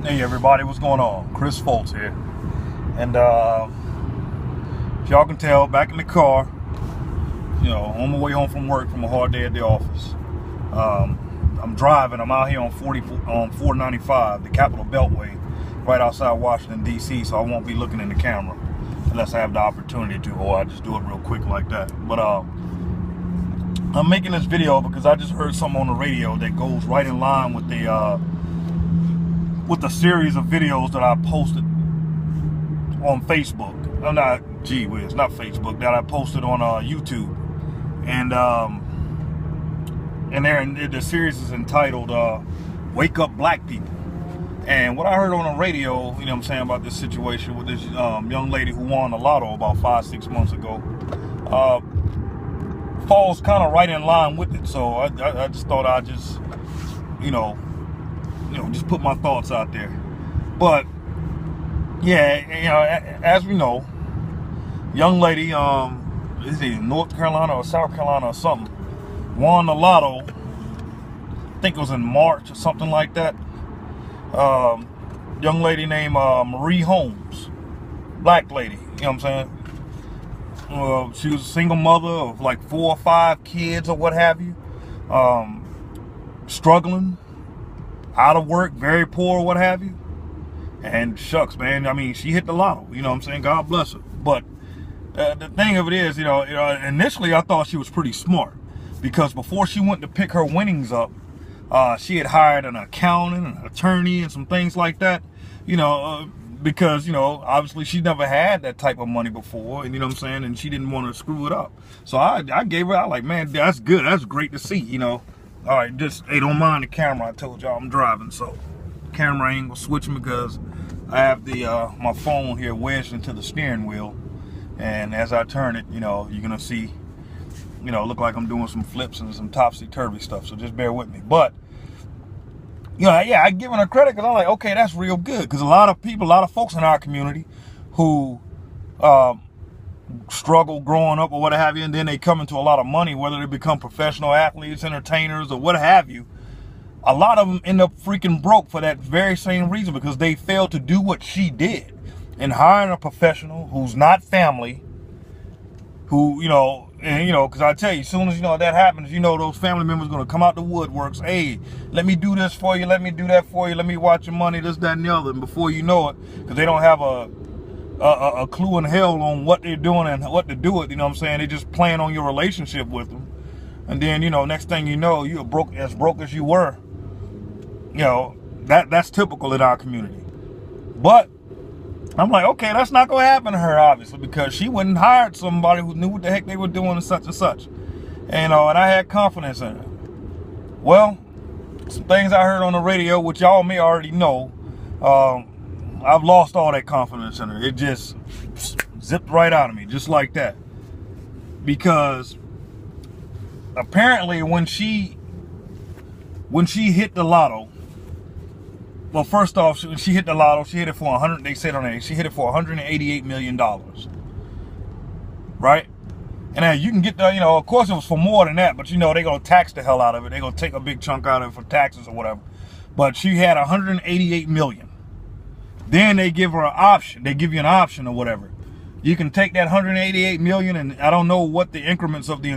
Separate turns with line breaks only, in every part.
Hey everybody, what's going on? Chris Foltz here. And if y'all can tell, back in the car, on my way home from work from a hard day at the office. I'm driving, I'm out here on 495, the Capitol Beltway, right outside Washington, D.C., so I won't be looking in the camera unless I have the opportunity to, or I just do it real quick like that. But I'm making this video because I just heard something on the radio that goes right in line with the series of videos that I posted on Facebook. Not Facebook, that I posted on YouTube. And the series is entitled Wake Up Black People. And what I heard on the radio, about this situation with this young lady who won the lotto about 5-6 months ago, falls kind of right in line with it. So I just thought I'd just, just put my thoughts out there. But yeah, as we know, young lady, is it North Carolina or South Carolina or something, won the lotto. I think it was in March or something like that. Young lady named Marie Holmes, black lady. You know what I'm saying? She was a single mother of like 4 or 5 kids or what have you. Struggling, out of work, very poor, what have you. And shucks, man, she hit the lotto. You know what I'm saying? God bless her. But the thing of it is, initially I thought she was pretty smart, because before she went to pick her winnings up, she had hired an accountant, an attorney, and some things like that, because, obviously she never had that type of money before, and and she didn't want to screw it up. So I gave her, man, that's good. That's great to see, All right, just, hey, don't mind the camera. I told y'all I'm driving, so camera angle switching because I have the my phone here wedged into the steering wheel, and as I turn it, you're gonna see, look like I'm doing some flips and some topsy-turvy stuff, so just bear with me. But I giving her credit because I'm like, okay, that's real good, because a lot of folks in our community who struggle growing up or what have you, and then they come into a lot of money, whether they become professional athletes, entertainers, or what have you. A lot of them end up freaking broke for that very same reason, because they failed to do what she did and hiring a professional who's not family, who, because I tell you, as soon as, that happens, those family members are going to come out the woodworks. Hey, let me do this for you. Let me do that for you. Let me watch your money, this, that, and the other. And before you know it, because they don't have a clue in hell on what they're doing and what to do with, they just playing on your relationship with them. And then, next thing you know, you're as broke as you were. That's typical in our community. But I'm like, okay, that's not going to happen to her, obviously, because she wouldn't hired somebody who knew what the heck they were doing and such and such. And I had confidence in her. Well, some things I heard on the radio, which y'all may already know, I've lost all that confidence in her. It just zipped right out of me, just like that. Because apparently when she hit the lotto, well, first off, when she hit the lotto, she hit it for they said on it, she hit it for $188 million. Right? And you can get the, of course it was for more than that, but they're going to tax the hell out of it. They're going to take a big chunk out of it for taxes or whatever. But she had $188 million. Then they give her an option. They give you an option or whatever. You can take that $188 million, and I don't know what the increments of the,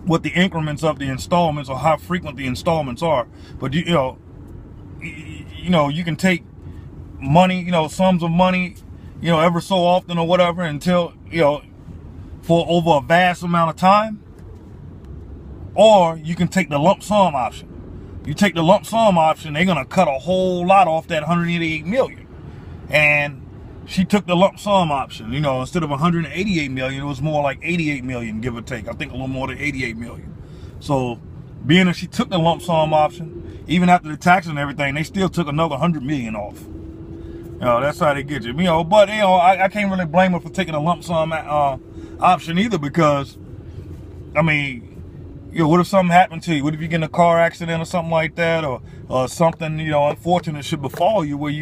what the increments of the installments or how frequent the installments are, but you can take money, sums of money, ever so often or whatever, until for over a vast amount of time. Or you can take the lump sum option. You take the lump sum option, they're gonna cut a whole lot off that $188 million. And she took the lump sum option. Instead of $188 million, it was more like $88 million, give or take. I think a little more than $88 million. So, being that she took the lump sum option, even after the taxes and everything, they still took another $100 million off. That's how they get you. But I can't really blame her for taking a lump sum option either, because, what if something happened to you? What if you get in a car accident or something like that, or something, unfortunate should befall you, where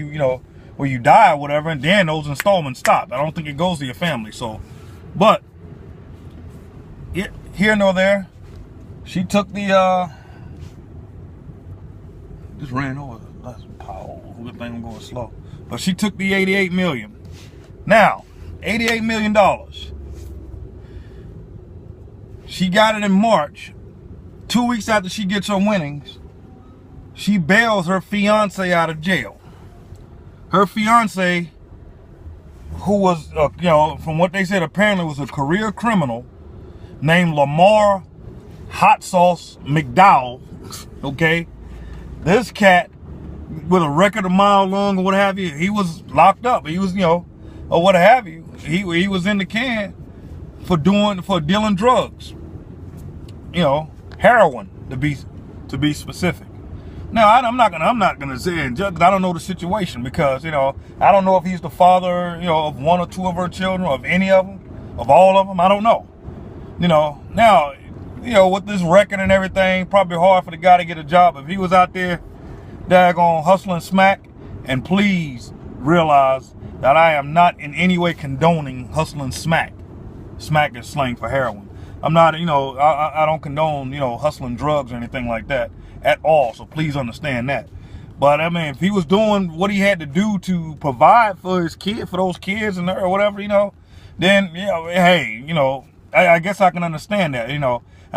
where you die or whatever, and then those installments stop. I don't think it goes to your family. So, but here nor there, she took the Just ran over. That's power. Good thing I'm going slow. But she took the $88 million. Now, $88 million. She got it in March. 2 weeks after she gets her winnings, she bails her fiance out of jail. Her fiance, who was, from what they said, apparently was a career criminal named Lamar Hot Sauce McDowell. Okay, this cat with a record a mile long or what have you, he was locked up. He was, or what have you. He was in the can for dealing drugs. Heroin to be specific. Now I'm not gonna say and judge. I don't know the situation because I don't know if he's the father of one or two of her children, or of any of them, of all of them. I don't know. Now with this record and everything, probably hard for the guy to get a job if he was out there daggone hustling smack. And please realize that I am not in any way condoning hustling smack. Smack is slang for heroin. I'm not, I don't condone, hustling drugs or anything like that at all. So please understand that. But I mean, if he was doing what he had to do to provide for his kid, for those kids or whatever, then, hey, I guess I can understand that, and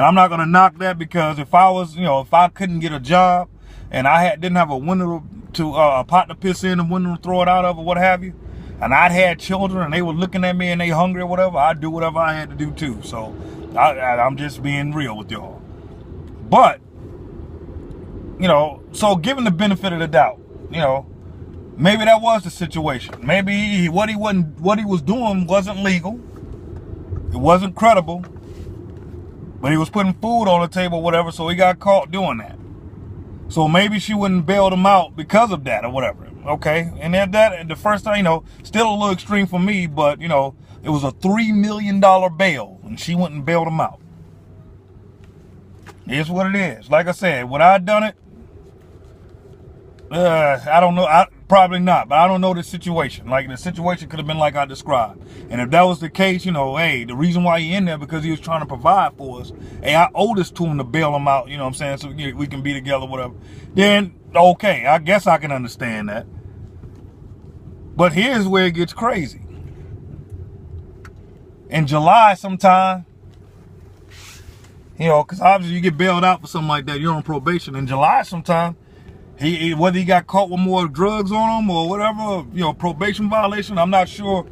I'm not going to knock that because if I was, if I couldn't get a job and I didn't have a window to, a pot to piss in, a window to throw it out of or what have you, and I'd had children and they were looking at me and they hungry or whatever, I'd do whatever I had to do too. So I'm just being real with y'all. But, so given the benefit of the doubt, maybe that was the situation. Maybe what he was doing wasn't legal. It wasn't credible. But he was putting food on the table, whatever, so he got caught doing that. So maybe she wouldn't bail him out because of that or whatever. Okay, and then the first time, still a little extreme for me, but it was a $3 million bail, and she went and bailed him out. It's what it is. Like I said, would I have done it? I don't know. Probably not, but I don't know the situation. Like, the situation could have been like I described. And if that was the case, hey, the reason why he in there because he was trying to provide for us. Hey, I owe this to him to bail him out, what I'm saying, so we can be together, whatever. Then, okay, I guess I can understand that. But here's where it gets crazy. In July sometime, because obviously you get bailed out for something like that, you're on probation. In July sometime, whether he got caught with more drugs on him or whatever, probation violation, I'm not sure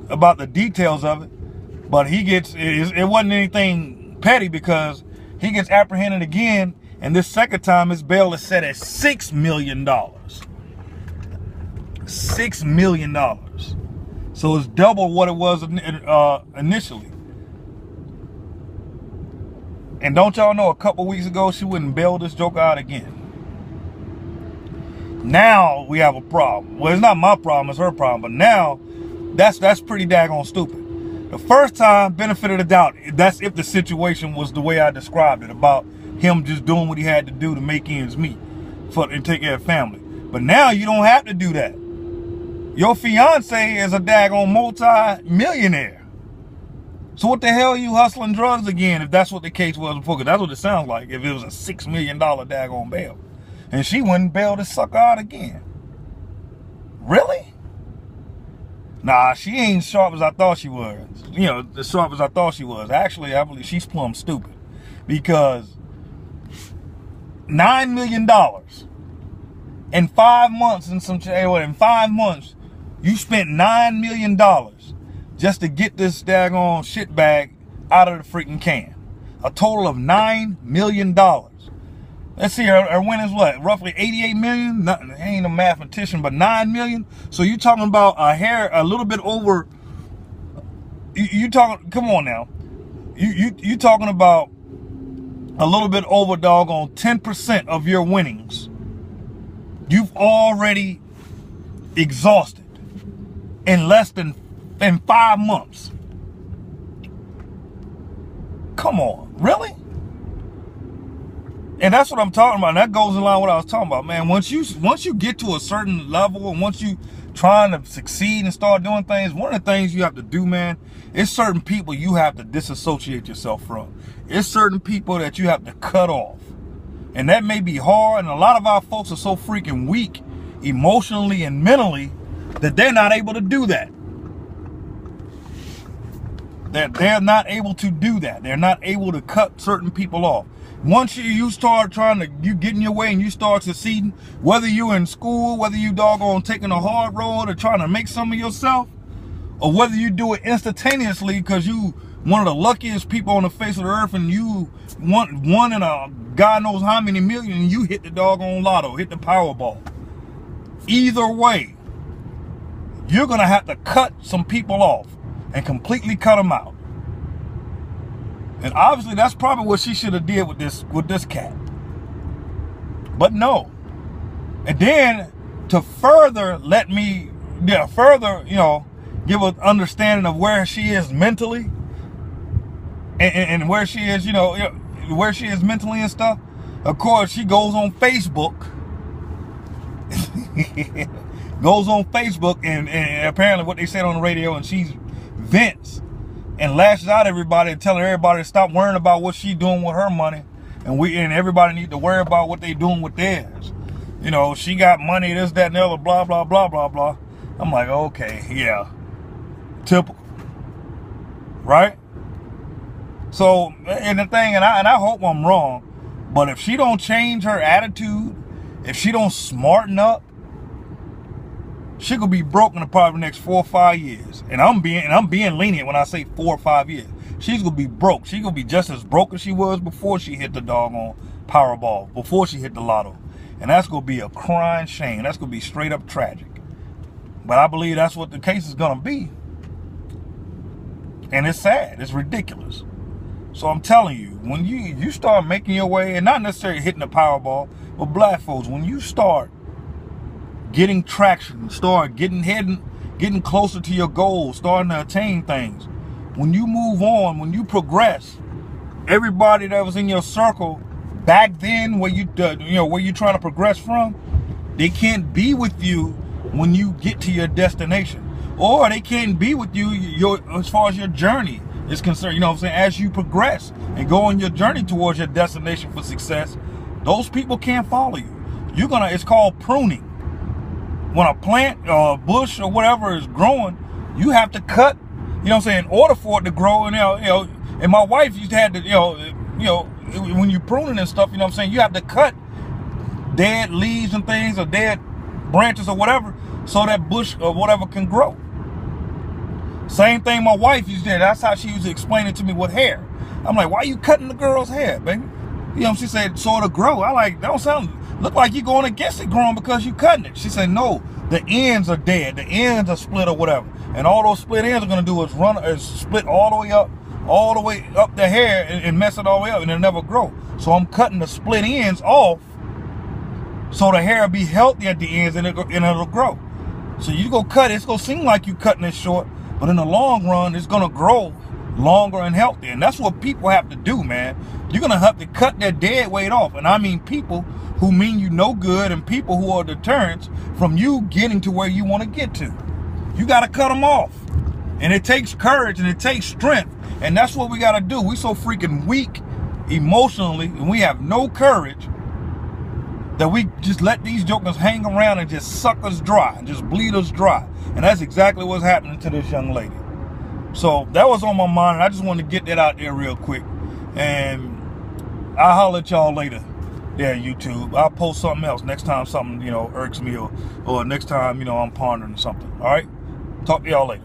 about the details of it. But it wasn't anything petty because he gets apprehended again, and this second time his bail is set at $6 million. $6 million. So it's double what it was initially. And don't y'all know, a couple weeks ago she wouldn't bail this joker out again. Now we have a problem. Well, it's not my problem, it's her problem. But now that's pretty daggone stupid. The first time, benefit of the doubt, that's if the situation was the way I described it, about him just doing what he had to do to make ends meet and take care of family. But now you don't have to do that. Your fiance is a daggone multi-millionaire. So what the hell are you hustling drugs again if that's what the case was before? Because that's what it sounds like if it was a $6 million daggone bail. And she wouldn't bail this sucker out again. Really? Nah, she ain't sharp as I thought she was. As sharp as I thought she was. Actually, I believe she's plumb stupid. Because $9 million in 5 months in 5 months, you spent $9 million just to get this daggone shit bag out of the freaking can. A total of $9 million. Let's see, her winnings what? Roughly 88 million? I ain't a mathematician, but 9 million? So you talking about a little bit over, you talking, come on now. You talking about a little bit over doggone 10% of your winnings. You've already exhausted in less than 5 months. Come on, really? And that's what I'm talking about. And that goes in line with what I was talking about, man. Once you get to a certain level and once you trying to succeed and start doing things, one of the things you have to do, man, is certain people you have to disassociate yourself from. It's certain people that you have to cut off. And that may be hard, and a lot of our folks are so freaking weak emotionally and mentally that they're not able to do that. They're not able to do that. They're not able to cut certain people off. Once you start you get in your way and you start succeeding, whether you're in school, whether you doggone taking a hard road or trying to make some of yourself, or whether you do it instantaneously because you one of the luckiest people on the face of the earth and you one in a God knows how many million, and you hit the doggone lotto, hit the Powerball. Either way, you're going to have to cut some people off and completely cut them out. And obviously that's probably what she should have did with this cat. But no. And then to further give an understanding of where she is mentally and where she is, where she is mentally and stuff. Of course, she goes on Facebook. And apparently what they said on the radio, and she's vents and lashes out at everybody and telling everybody to stop worrying about what she's doing with her money, and everybody need to worry about what they doing with theirs. She got money, this, that, and the other, blah, blah, blah, blah, blah. I'm like, okay, yeah, typical, right? So, and the thing, and I hope I'm wrong, but if she don't change her attitude, if she don't smarten up, she could be broke in probably the next 4 or 5 years. And I'm being lenient when I say 4 or 5 years. She's gonna be broke. She's gonna be just as broke as she was before she hit the doggone Powerball, before she hit the lotto. And that's gonna be a crying shame. That's gonna be straight up tragic. But I believe that's what the case is gonna be. And it's sad. It's ridiculous. So I'm telling you, when you start making your way, and not necessarily hitting the Powerball, but black folks, when you start getting traction, start getting closer to your goals, starting to attain things, when you move on, when you progress, everybody that was in your circle back then, where you're trying to progress from, they can't be with you when you get to your destination, or they can't be with you as far as your journey is concerned. As you progress and go on your journey towards your destination for success, those people can't follow you. It's called pruning. When a plant or a bush or whatever is growing, you have to cut, in order for it to grow. And my wife used to have to, when you're pruning and stuff, you have to cut dead leaves and things, or dead branches or whatever, so that bush or whatever can grow. Same thing my wife used to do. That's how she used to explain it to me with hair. I'm like, why are you cutting the girl's hair, baby? She said, so it'll grow. I like, that don't look like you're going against it growing because you cutting it. She said, no, the ends are dead. The ends are split or whatever. And all those split ends are going to do is split all the way up the hair and mess it all the way up, and it'll never grow. So I'm cutting the split ends off so the hair will be healthy at the ends and it'll grow. So you go cut it, it's going to seem like you cutting it short, but in the long run, it's going to grow longer and healthy. And that's what people have to do, man. You're going to have to cut that dead weight off. And I mean people who mean you no good, and people who are deterrents from you getting to where you want to get to. You got to cut them off. And it takes courage and it takes strength. And that's what we got to do. We so freaking weak emotionally, and we have no courage, that we just let these jokers hang around and just suck us dry and just bleed us dry. And that's exactly what's happening to this young lady. So that was on my mind, and I just wanted to get that out there real quick. And I'll holler at y'all later there on YouTube. I'll post something else next time something, irks me, or next time, I'm pondering something. All right? Talk to y'all later.